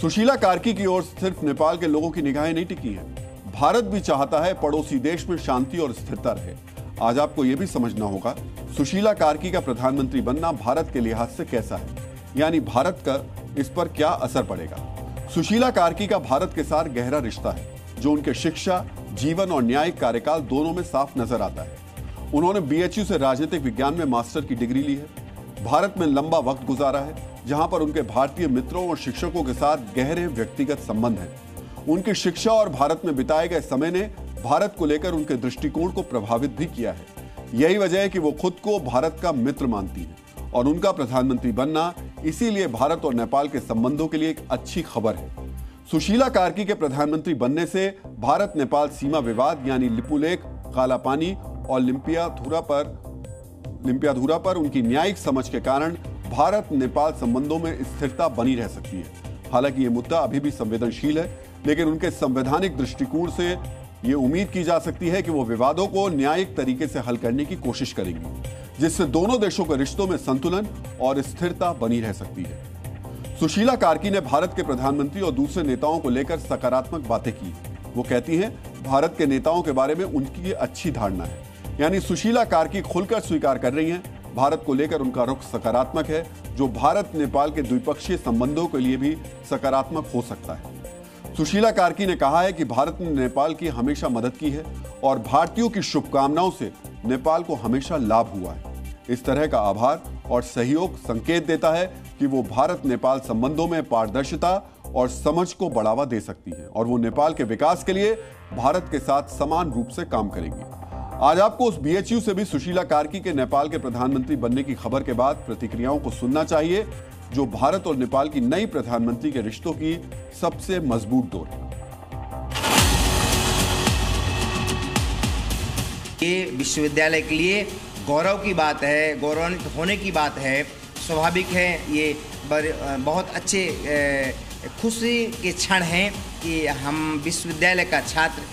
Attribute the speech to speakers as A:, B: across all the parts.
A: सुशीला कार्की की ओर सिर्फ नेपाल के लोगों की निगाहें नहीं टिकी हैं। भारत भी चाहता है पड़ोसी देश में शांति और स्थिरता रहे। आज आपको यह भी समझना होगा सुशीला कार्की का प्रधानमंत्री बनना भारत के लिहाज से कैसा है, यानी भारत का इस पर क्या असर पड़ेगा। सुशीला कार्की का भारत के साथ गहरा रिश्ता है, जो उनके शिक्षा, जीवन और न्यायिक कार्यकाल दोनों में साफ नजर आता है। उन्होंने BHU से राजनीतिक विज्ञान में मास्टर की डिग्री ली है। भारत में लंबा वक्त गुजारा है, जहां पर उनके भारतीय मित्रों और शिक्षकों के साथ गहरे व्यक्तिगत संबंध हैं। उनकी शिक्षा और भारत में बिताए गए समय ने भारत को लेकर उनके दृष्टिकोण को प्रभावित भी किया है। यही वजह है कि वो खुद को भारत का मित्र मानती है और उनका प्रधानमंत्री बनना इसीलिए भारत और नेपाल के संबंधों के लिए एक अच्छी खबर है। सुशीला कार्की के प्रधानमंत्री बनने से भारत नेपाल सीमा विवाद यानी लिपुलेख, कालापानी और लिम्पियाधुरा पर उनकी न्यायिक समझ के कारण भारत नेपाल संबंधों में स्थिरता बनी रह सकती है। हालांकि यह मुद्दा अभी भी संवेदनशील है, लेकिन उनके संवैधानिक दृष्टिकोण से यह उम्मीद की जा सकती है कि वो विवादों को न्यायिक तरीके से हल करने की कोशिश करेंगी, जिससे दोनों देशों के रिश्तों में संतुलन और स्थिरता बनी रह सकती है। सुशीला कार्की ने भारत के प्रधानमंत्री और दूसरे नेताओं को लेकर सकारात्मक बातें की। वो कहती हैं भारत के नेताओं के बारे में उनकी अच्छी धारणा है, यानी सुशीला कार्की खुलकर स्वीकार कर रही हैं भारत को लेकर उनका रुख सकारात्मक है, जो भारत नेपाल के द्विपक्षीय संबंधों के लिए भी सकारात्मक हो सकता है। सुशीला कार्की ने कहा है कि भारत ने नेपाल की हमेशा मदद की है और भारतीयों की शुभकामनाओं से नेपाल को हमेशा लाभ हुआ है। इस तरह का आभार और सहयोग संकेत देता है कि वो भारत नेपाल संबंधों में पारदर्शिता और समझ को बढ़ावा दे सकती है और वो नेपाल के विकास के लिए भारत के साथ समान रूप से काम करेंगी। आज आपको उस BHU से भी सुशीला कार्की के नेपाल के प्रधानमंत्री बनने की खबर के बाद प्रतिक्रियाओं को सुनना चाहिए, जो भारत और नेपाल की नई प्रधानमंत्री के रिश्तों की सबसे मजबूत डोर है।
B: ये विश्वविद्यालय के लिए गौरव की बात है, गौरवान्वित होने की बात है। स्वाभाविक है, ये बहुत अच्छे खुशी के क्षण हैं कि हम विश्वविद्यालय का छात्र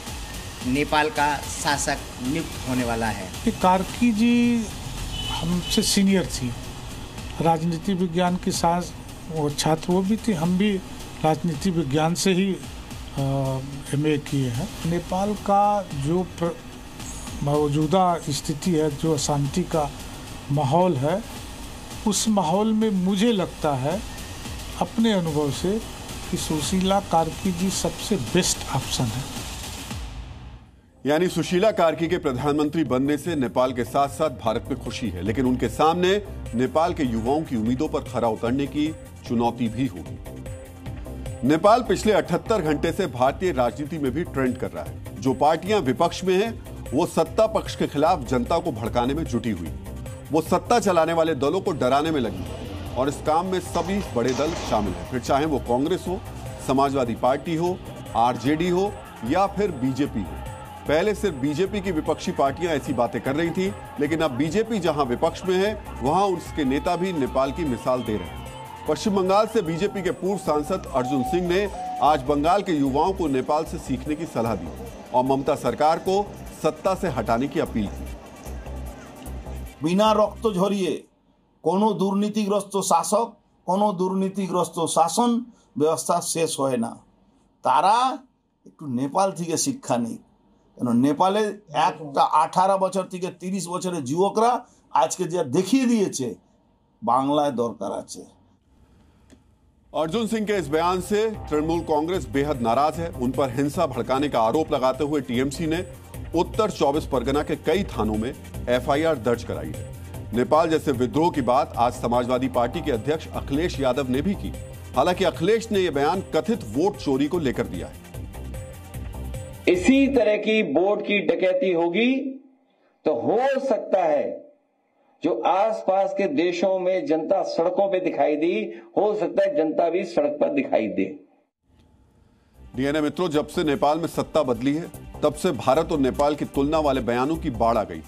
B: नेपाल का शासक नियुक्त होने वाला है।
C: कार्की जी हमसे सीनियर थी, राजनीति विज्ञान की साथ वो छात्र वो भी थी, हम भी राजनीति विज्ञान से ही MA किए हैं। नेपाल का जो मौजूदा स्थिति है, जो अशांति का माहौल है, उस माहौल में मुझे लगता है अपने अनुभव से कि सुशीला कार्की जी सबसे बेस्ट ऑप्शन है।
A: यानी सुशीला कार्की के प्रधानमंत्री बनने से नेपाल के साथ साथ भारत में खुशी है, लेकिन उनके सामने नेपाल के युवाओं की उम्मीदों पर खरा उतरने की चुनौती भी होगी। नेपाल पिछले 78 घंटे से भारतीय राजनीति में भी ट्रेंड कर रहा है। जो पार्टियां विपक्ष में हैं, वो सत्ता पक्ष के खिलाफ जनता को भड़काने में जुटी हुई। वो सत्ता चलाने वाले दलों को डराने में लगी और इस काम में सभी बड़े दल शामिल हैं, फिर चाहे वो कांग्रेस हो, समाजवादी पार्टी हो, RJD हो या फिर BJP हो। पहले सिर्फ BJP की विपक्षी पार्टियां ऐसी बातें कर रही थी, लेकिन अब BJP जहां विपक्ष में है, वहां उसके नेता भी नेपाल की मिसाल दे रहे हैं। पश्चिम बंगाल से BJP के पूर्व सांसद अर्जुन सिंह ने आज बंगाल के युवाओं को नेपाल से सीखने की सलाह दी और ममता सरकार को सत्ता से हटाने की अपील की।
D: बिना रक्त झरिए कोनो दुर्नीतिग्रस्त शासक, कोनो दुर्नीतिग्रस्त शासन व्यवस्था शेष হয় না। তারা একটু নেপাল থেকে শিক্ষা নেই, কেন নেপালে একটা 18 বছর থেকে 30 বছরের যুবকরা আজকে যা দেখিয়ে দিয়েছে বাংলায় দরকার আছে।
A: अर्जुन सिंह के इस बयान से तृणमूल कांग्रेस बेहद नाराज है। उन पर हिंसा भड़काने का आरोप लगाते हुए TMC ने उत्तर 24 परगना के कई थानों में FIR दर्ज कराई है। नेपाल जैसे विद्रोह की बात आज समाजवादी पार्टी के अध्यक्ष अखिलेश यादव ने भी की। हालांकि अखिलेश ने यह बयान कथित वोट चोरी को लेकर दिया है।
E: इसी तरह की वोट की डकैती होगी तो हो सकता है जो आसपास के देशों में जनता सड़कों पे दिखाई दी, हो सकता है जनता भी सड़क पर दिखाई दे।
A: DNA मित्रों, जब से नेपाल में सत्ता बदली है, तब से भारत और नेपाल की तुलना वाले बयानों की बाढ़ आ गई।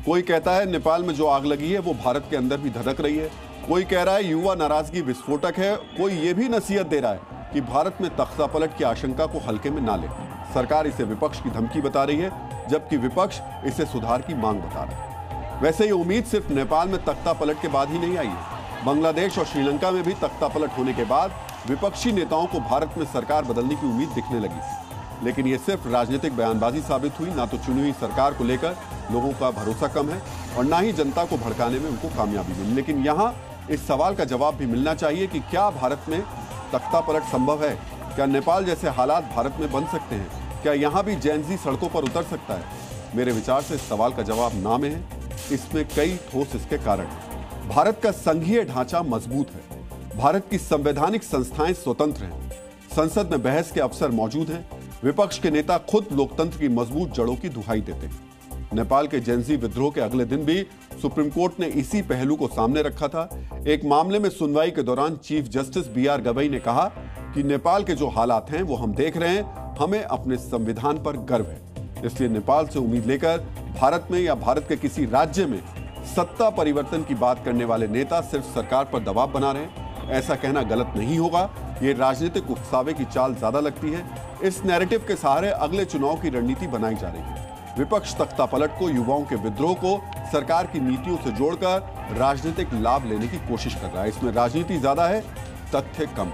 A: कोई कहता है नेपाल में जो आग लगी है वो भारत के अंदर भी धधक रही है। कोई कह रहा है युवा नाराजगी विस्फोटक है। कोई ये भी नसीहत दे रहा है कि भारत में तख्ता पलट की आशंका को हल्के में ना ले। सरकार इसे विपक्ष की धमकी बता रही है, जबकि विपक्ष इसे सुधार की मांग बता रहा है। वैसे ये उम्मीद सिर्फ नेपाल में तख्ता पलट के बाद ही नहीं आई है। बांग्लादेश और श्रीलंका में भी तख्ता पलट होने के बाद विपक्षी नेताओं को भारत में सरकार बदलने की उम्मीद दिखने लगी थी, लेकिन ये सिर्फ राजनीतिक बयानबाजी साबित हुई। ना तो चुनी हुई सरकार को लेकर लोगों का भरोसा कम है और ना ही जनता को भड़काने में उनको कामयाबी मिली। लेकिन यहाँ इस सवाल का जवाब भी मिलना चाहिए कि क्या भारत में तख्ता पलट संभव है? क्या नेपाल जैसे हालात भारत में बन सकते हैं? क्या यहाँ भी जेन ज़ी सड़कों पर उतर सकता है? मेरे विचार से इस सवाल का जवाब ना में है। इसमें कई ठोस इसके कारण हैं। भारत का संघीय ढांचा मजबूत है, भारत की संवैधानिक संस्थाएं स्वतंत्र हैं, संसद में बहस के अवसर मौजूद हैं, विपक्ष के नेता खुद लोकतंत्र की मजबूत जड़ों की दुहाई देते हैं। नेपाल के जेन ज़ी विद्रोह के अगले दिन भी सुप्रीम कोर्ट ने इसी पहलू को सामने रखा था। एक मामले में सुनवाई के दौरान चीफ जस्टिस BR गवई ने कहा कि नेपाल के जो हालात हैं वो हम देख रहे हैं, हमें अपने संविधान पर गर्व है। इसलिए नेपाल से उम्मीद लेकर भारत में या भारत के किसी राज्य में सत्ता परिवर्तन की बात करने वाले नेता सिर्फ सरकार पर दबाव बना रहे हैं, ऐसा कहना गलत नहीं होगा। ये राजनीतिक उकसावे की चाल ज्यादा लगती है। इस नैरेटिव के सहारे अगले चुनाव की रणनीति बनाई जा रही है। विपक्ष तख्ता पलट को, युवाओं के विद्रोह को सरकार की नीतियों से जोड़कर राजनीतिक लाभ लेने की कोशिश कर रहा है। इसमें राजनीति ज्यादा है, तथ्य कम।